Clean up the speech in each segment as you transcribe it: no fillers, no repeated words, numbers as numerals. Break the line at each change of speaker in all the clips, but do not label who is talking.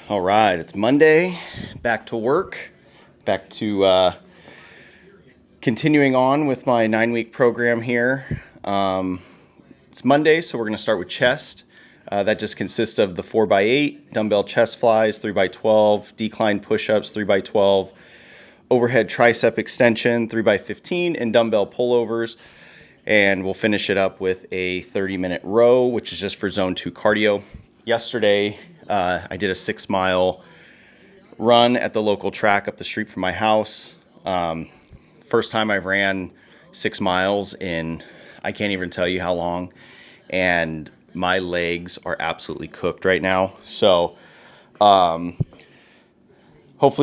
All right, it's Monday, back to work, back to continuing on with my 9-week program here. It's Monday, so we're going to start with chest. That just consists of the 4x8, dumbbell chest flies, 3x12, decline push-ups, 3x12, overhead tricep extension, 3x15, and dumbbell pullovers. And we'll finish it up with a 30-minute row, which is just for zone 2 cardio. Yesterday, I did a 6-mile run at the local track up the street from my house. First time I ran 6 miles in, I can't even tell you how long. And my legs are absolutely cooked right now. So hopefully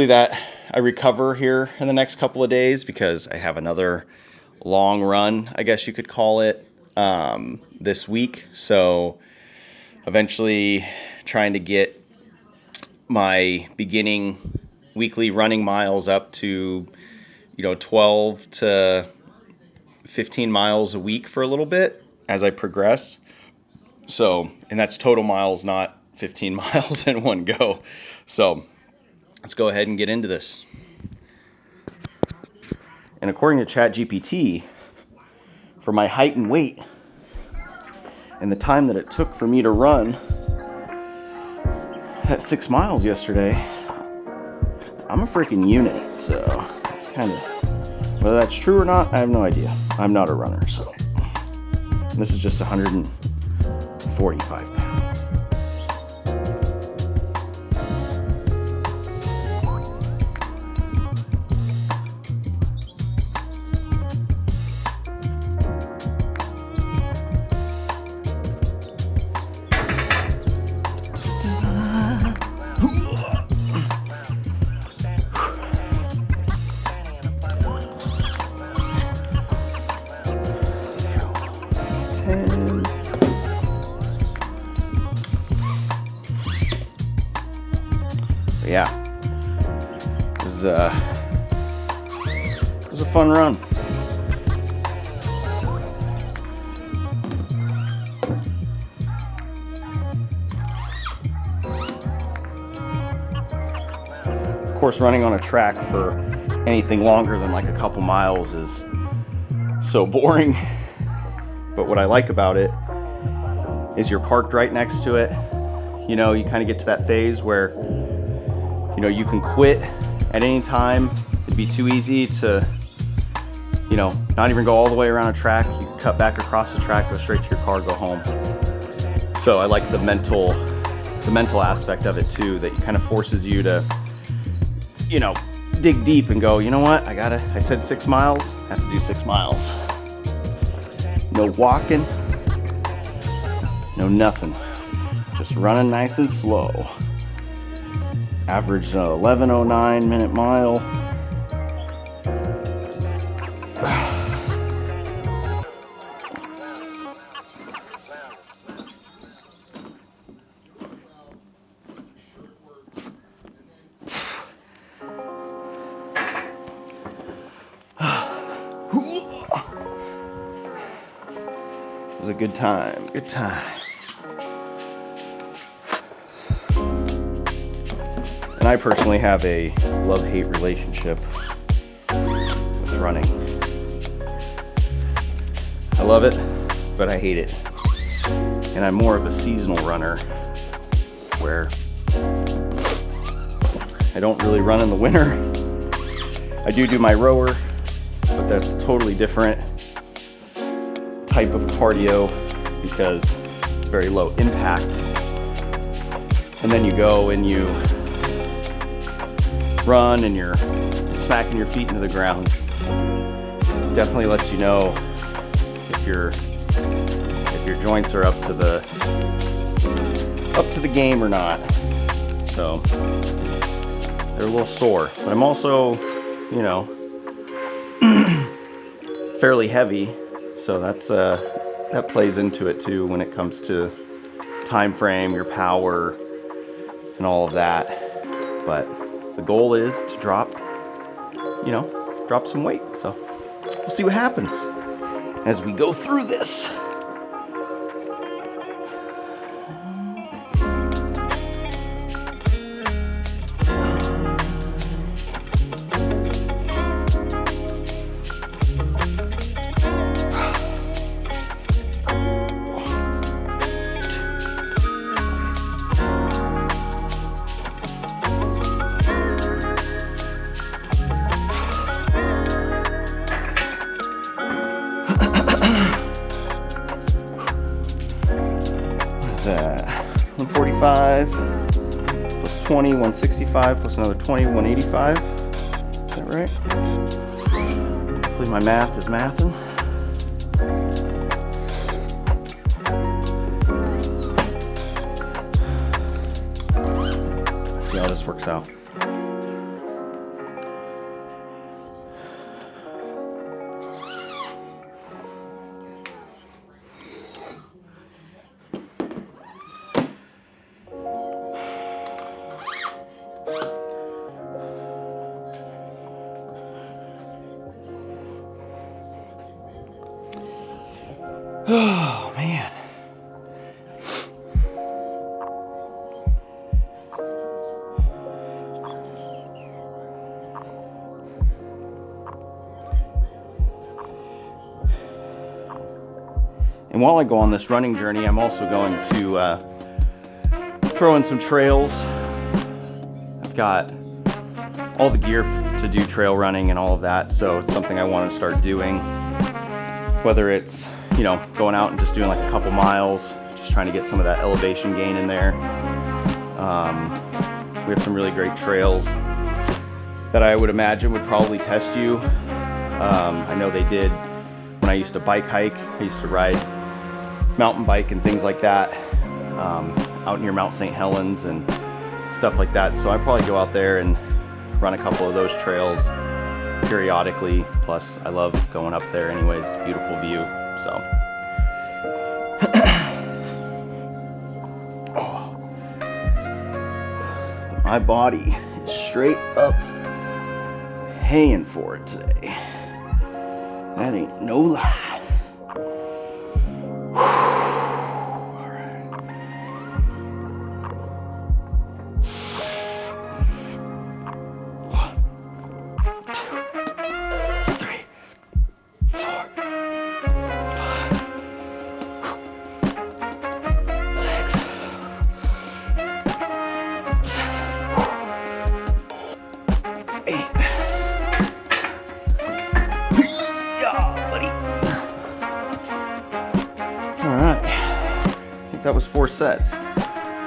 that I recover here in the next couple of days, because I have another long run, I guess you could call it, this week. So eventually trying to get my beginning weekly running miles up to, 12 to 15 miles a week for a little bit as I progress. So, and that's total miles, not 15 miles in one go. So let's go ahead and get into this. And according to ChatGPT, for my height and weight and the time that it took for me to run that 6 miles yesterday, I'm a freaking unit. So it's kind of, whether that's true or not, I have no idea. I'm not a runner, so. And this is just 145 pounds. Yeah, it was a fun run. Of course, running on a track for anything longer than like a couple miles is so boring. But what I like about it is you're parked right next to it. You kind of get to that phase where you can quit at any time. It'd be too easy to, not even go all the way around a track. You can cut back across the track, go straight to your car, go home. So I like the mental aspect of it too, that kind of forces you to, dig deep and go, you know what? I said 6 miles, I have to do 6 miles. No walking, no nothing. Just running nice and slow. Average 11:09 minute mile. It was a good time. Good time. And I personally have a love-hate relationship with running. I love it, but I hate it. And I'm more of a seasonal runner, where I don't really run in the winter. I do my rower, but that's totally different type of cardio because it's very low impact. And then you go and you run and you're smacking your feet into the ground. Definitely lets you know if your joints are up to the game or not. So they're a little sore, but I'm also, fairly heavy, so that plays into it too when it comes to time frame, your power, and all of that. But the goal is to drop some weight. So we'll see what happens as we go through this. plus 20, 165, plus another 20, 185. Is that right? Hopefully my math is mathing. Let's see how this works out. Oh, man. And while I go on this running journey, I'm also going to throw in some trails. I've got all the gear to do trail running and all of that, so it's something I want to start doing. Whether it's, going out and just doing like a couple miles, just trying to get some of that elevation gain in there. We have some really great trails that I would imagine would probably test you. I know they did when I used to bike hike. I used to ride mountain bike and things like that out near Mount St. Helens and stuff like that. So I'd probably go out there and run a couple of those trails periodically. Plus I love going up there anyways, beautiful view. So my body is straight up paying for it today. That ain't no lie. All right. One, two, three, four, five, six, seven, 8. Yeah, buddy. All right. I think that was 4 sets.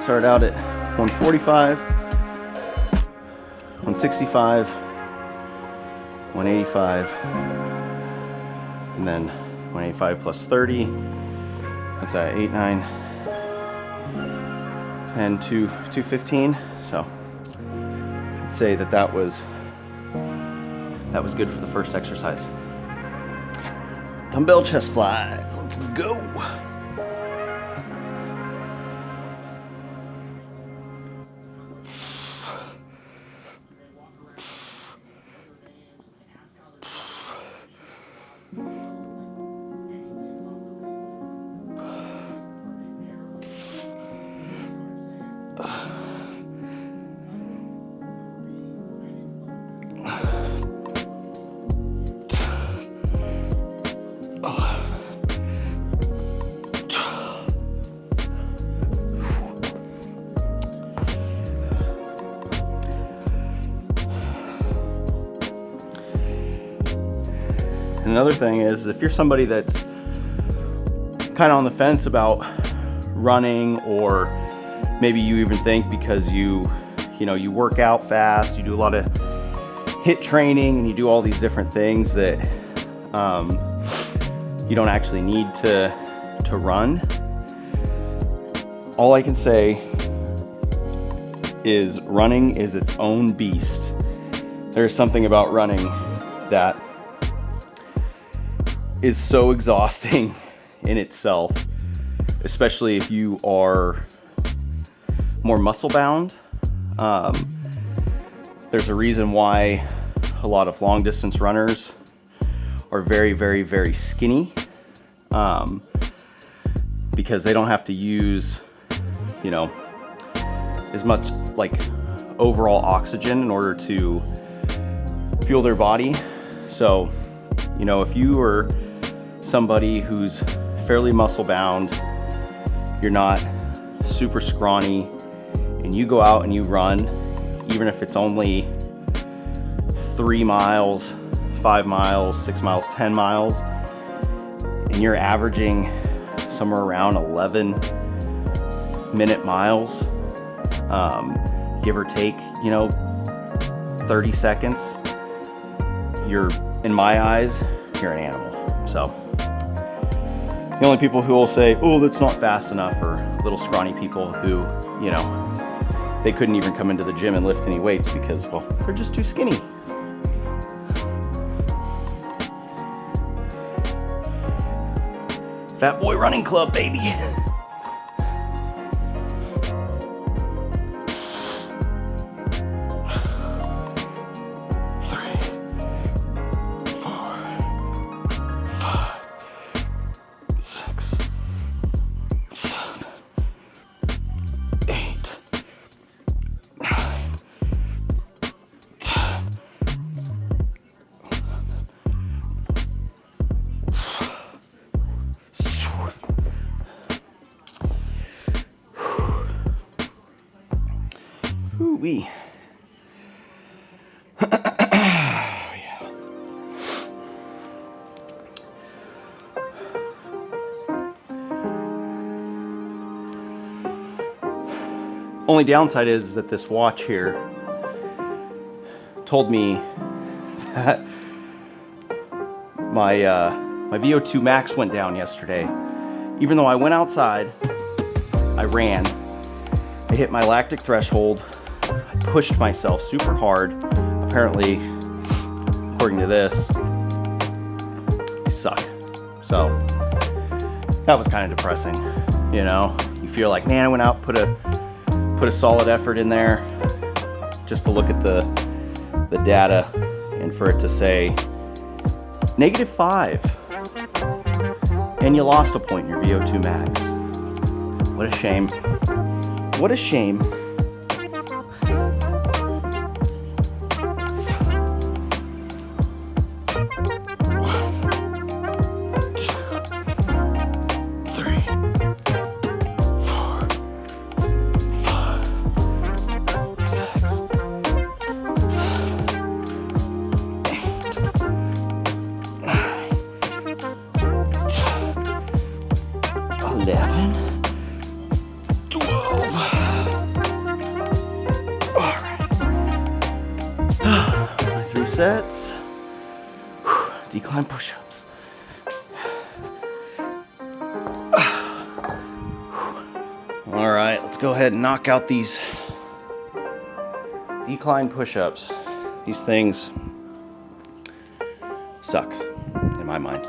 Started out at 145, 165, 185, and then 185 plus 30. What's that? 8, 9, 10, 215. So I'd say that was good for the first exercise. Dumbbell chest flies. Let's go. Another thing is, if you're somebody that's kind of on the fence about running, or maybe you even think because you work out fast, you do a lot of HIIT training, and you do all these different things that you don't actually need to run. All I can say is running is its own beast. There's something about running that is so exhausting in itself, especially if you are more muscle bound. There's a reason why a lot of long distance runners are very, very, very skinny, because they don't have to use, as much like overall oxygen in order to fuel their body. So, if you are somebody who's fairly muscle bound, you're not super scrawny, and you go out and you run, even if it's only 3 miles, 5 miles, 6 miles, 10 miles, and you're averaging somewhere around 11-minute miles, give or take, 30 seconds, you're, in my eyes, you're an animal. So the only people who will say, oh, that's not fast enough, are little scrawny people who, they couldn't even come into the gym and lift any weights because, well, they're just too skinny. Fat Boy Running Club, baby. 'Ooh-wee. Yeah. Only downside is that this watch here told me that my VO2 max went down yesterday. Even though I went outside, I ran, I hit my lactic threshold, I pushed myself super hard. Apparently, according to this, I suck. So that was kind of depressing. You feel like, man, I went out, put a solid effort in there just to look at the data, and for it to say -5, and you lost a point in your VO2 max. What a shame. What a shame. Sets. Decline push-ups. All right, let's go ahead and knock out these decline push-ups. These things suck, in my mind.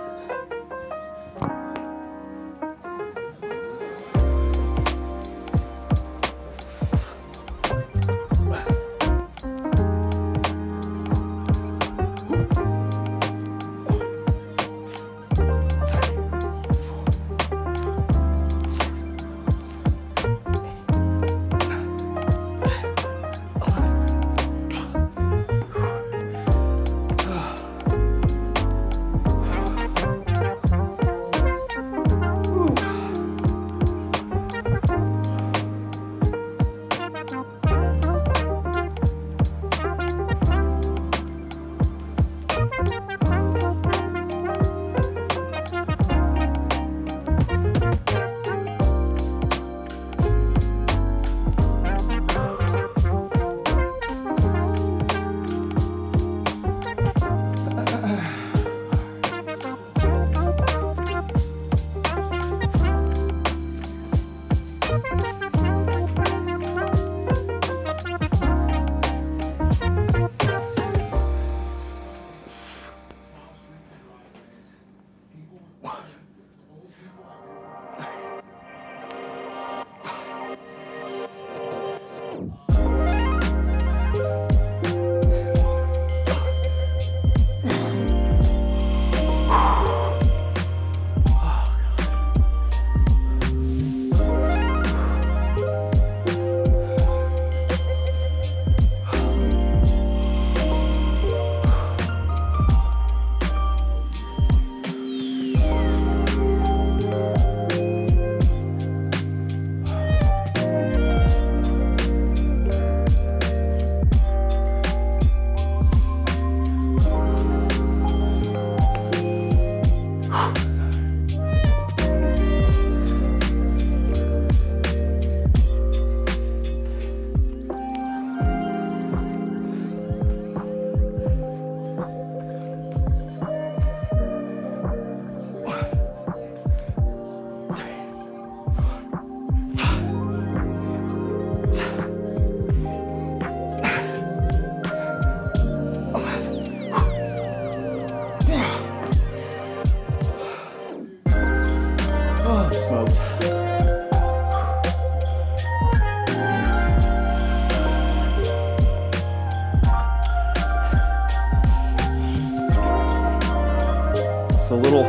little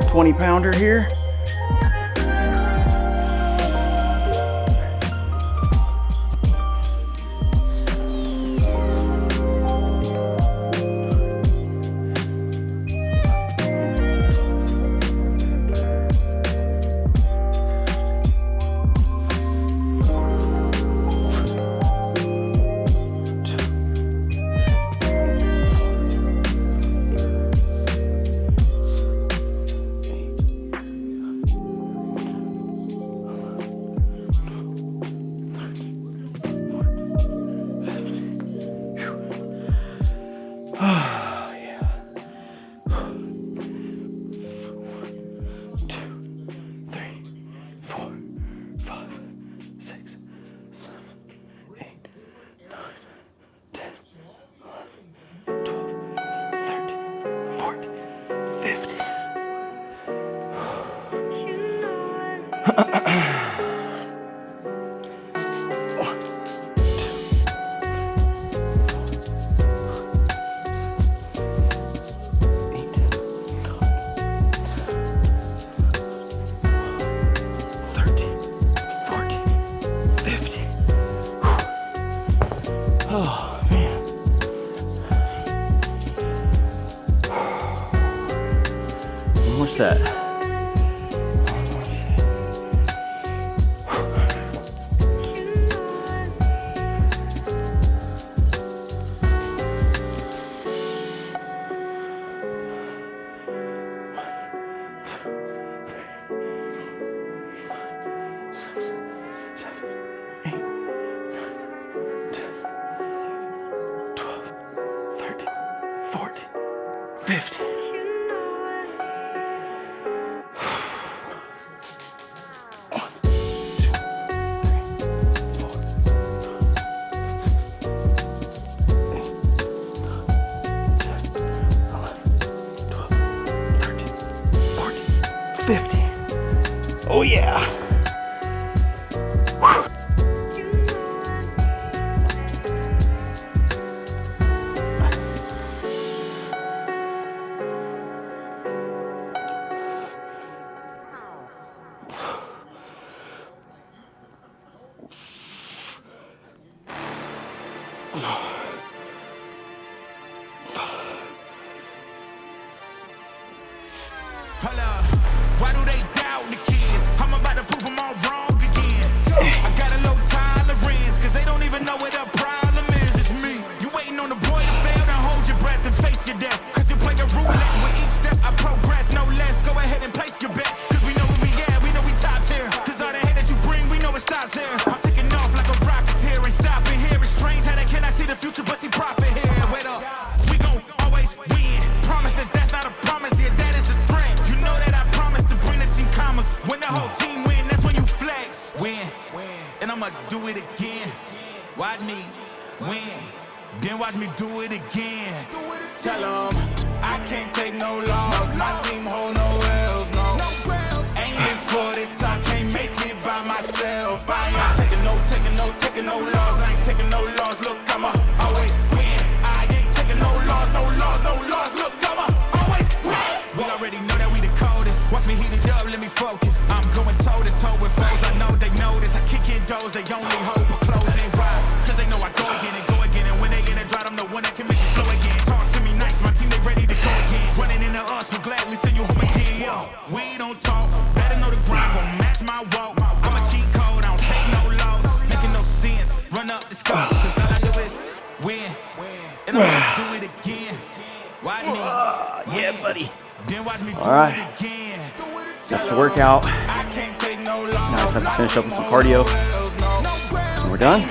20-pounder here. Oh, man. One more set. One more set. 6, 7, 8, 9, 10, 12, 13, 14, 15. Oh yeah.
Why do they doubt the kid? I'm about to prove them all wrong again. I got a low tolerance, cause they don't even know what the problem is. It's me. You waiting on the boy to fail, then hold your breath and face your death. Cause you play a roulette with each step I progress, no less. Go ahead and place your bet. Cause we know where we at, we know we top tier. Cause all the hate that you bring, we know it stops here. I'm taking off like a rocket here, ain't stopping here. It's strange how they cannot see the future, but see profit here. Wait up, we gon' always win. Promise that that's not a promise, yeah, that is a threat. You know that I promise to bring the team commas. When the whole team win, that's when you flex. Win, and I'ma do it again. Watch me win, then watch me do it again. Tell 'em I can't take no loss. My team hold no L's, no. Aiming for the top, can't make it by myself. I ain't taking no loss. I ain't taking no loss. Look, I'ma always win. I ain't taking no loss. Look, I'ma always win. We already know that we the coldest. Watch me heat it up, let me focus. I'm going toe to toe with foes. I know they notice. I kick in doors, they only hope for closing. Why? Cause they know I go again. And when they in a drought, I'm the one that can make it flow again. Talk to me nice, my team, they ready to go again. Running into us, we'll gladly send you home again. Yo, we don't talk, better know the grind, gon' match my walk. I'm a cheat code, I don't take no loss. Making no sense, run up the score. Cause all I do is win. And I'm gonna do it again. Watch me.
Yeah, buddy.
Then watch me do
Alright.
it again.
That's the workout.
I can't take no loss.
Now I just have to finish up with some cardio. And we're done.